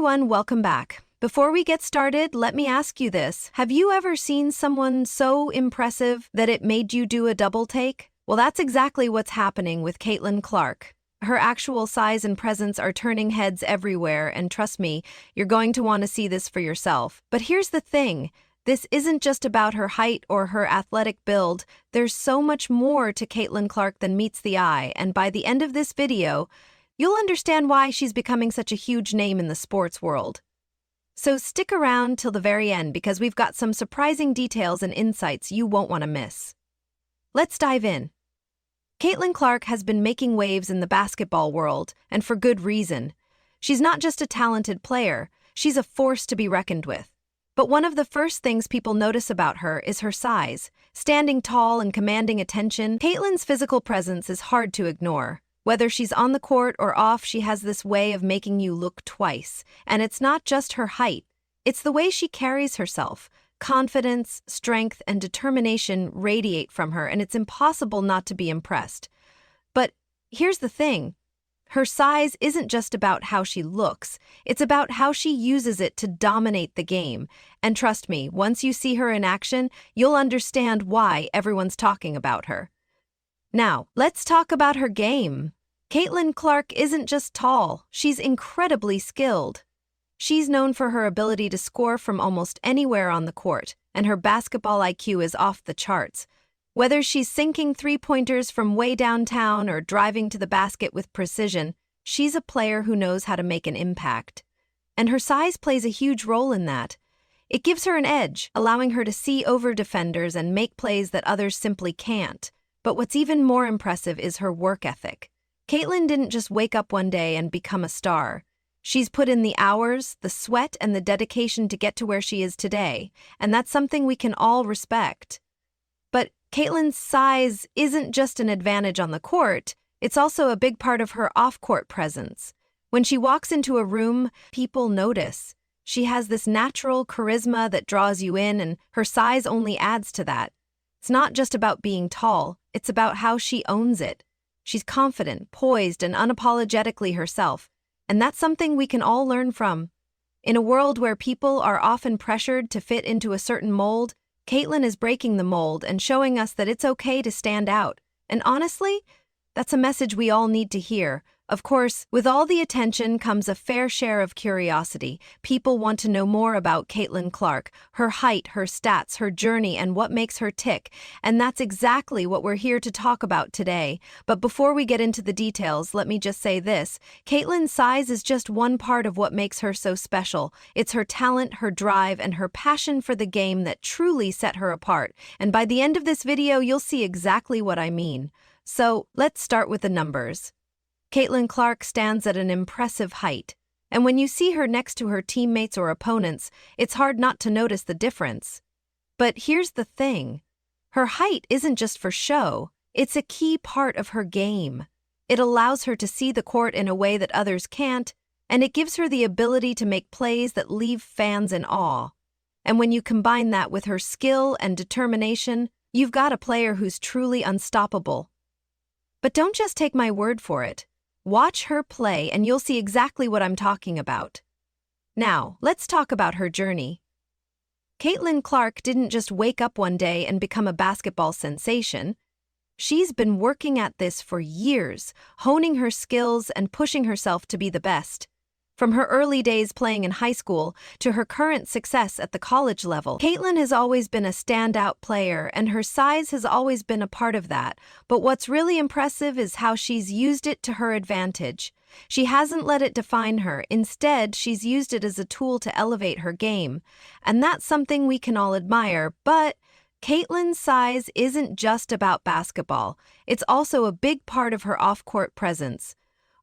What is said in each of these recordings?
everyone, welcome back. Before we get started, let me ask you this. Have you ever seen someone so impressive that it made you do a double take? Well, that's exactly what's happening with Caitlin Clark. Her actual size and presence are turning heads everywhere, and trust me, you're going to want to see this for yourself. But here's the thing. This isn't just about her height or her athletic build. There's so much more to Caitlin Clark than meets the eye, and by the end of this video, you'll understand why she's becoming such a huge name in the sports world. So stick around till the very end because we've got some surprising details and insights you won't want to miss. Let's dive in. Caitlin Clark has been making waves in the basketball world, and for good reason. She's not just a talented player, she's a force to be reckoned with. But one of the first things people notice about her is her size. Standing tall and commanding attention, Caitlin's physical presence is hard to ignore. Whether she's on the court or off, she has this way of making you look twice. And it's not just her height, it's the way she carries herself. Confidence, strength, and determination radiate from her, and it's impossible not to be impressed. But here's the thing. Her size isn't just about how she looks, it's about how she uses it to dominate the game. And trust me, once you see her in action, you'll understand why everyone's talking about her. Now, let's talk about her game. Caitlin Clark isn't just tall, she's incredibly skilled. She's known for her ability to score from almost anywhere on the court, and her basketball IQ is off the charts. Whether she's sinking three-pointers from way downtown or driving to the basket with precision, she's a player who knows how to make an impact. And her size plays a huge role in that. It gives her an edge, allowing her to see over defenders and make plays that others simply can't. But what's even more impressive is her work ethic. Caitlin didn't just wake up one day and become a star. She's put in the hours, the sweat, and the dedication to get to where she is today, and that's something we can all respect. But Caitlin's size isn't just an advantage on the court, it's also a big part of her off-court presence. When she walks into a room, people notice. She has this natural charisma that draws you in, and her size only adds to that. It's not just about being tall, it's about how she owns it. She's confident, poised, and unapologetically herself, and that's something we can all learn from. In a world where people are often pressured to fit into a certain mold, Caitlin is breaking the mold and showing us that it's okay to stand out. And honestly, that's a message we all need to hear. Of course, with all the attention comes a fair share of curiosity. People want to know more about Caitlin Clark, her height, her stats, her journey, and what makes her tick. And that's exactly what we're here to talk about today. But before we get into the details, let me just say this. Caitlin's size is just one part of what makes her so special. It's her talent, her drive, and her passion for the game that truly set her apart. And by the end of this video, you'll see exactly what I mean. So, let's start with the numbers. Caitlin Clark stands at an impressive height, and when you see her next to her teammates or opponents, it's hard not to notice the difference. But here's the thing. Her height isn't just for show, it's a key part of her game. It allows her to see the court in a way that others can't, and it gives her the ability to make plays that leave fans in awe. And when you combine that with her skill and determination, you've got a player who's truly unstoppable. But don't just take my word for it. Watch her play and you'll see exactly what I'm talking about. Now, let's talk about her journey. Caitlin Clark didn't just wake up one day and become a basketball sensation. She's been working at this for years, honing her skills and pushing herself to be the best. From her early days playing in high school to her current success at the college level, Caitlin has always been a standout player, and her size has always been a part of that. But what's really impressive is how she's used it to her advantage. She hasn't let it define her. Instead, she's used it as a tool to elevate her game. And that's something we can all admire. But Caitlin's size isn't just about basketball. It's also a big part of her off-court presence.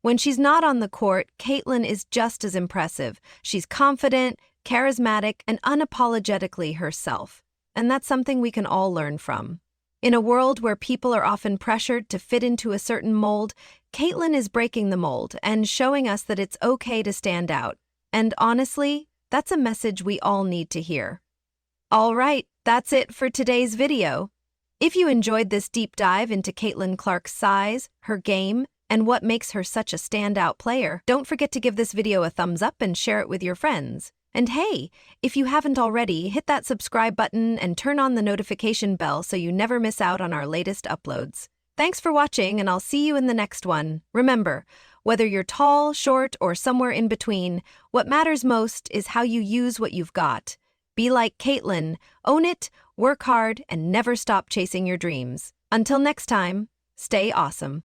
When she's not on the court, Caitlin is just as impressive. She's confident, charismatic, and unapologetically herself. And that's something we can all learn from. In a world where people are often pressured to fit into a certain mold, Caitlin is breaking the mold and showing us that it's okay to stand out. And honestly, that's a message we all need to hear. All right, that's it for today's video. If you enjoyed this deep dive into Caitlin Clark's size, her game, and what makes her such a standout player. Don't forget to give this video a thumbs up and share it with your friends. And hey, if you haven't already, hit that subscribe button and turn on the notification bell so you never miss out on our latest uploads. Thanks for watching, and I'll see you in the next one. Remember, whether you're tall, short, or somewhere in between, what matters most is how you use what you've got. Be like Caitlin, own it, work hard, and never stop chasing your dreams. Until next time, stay awesome.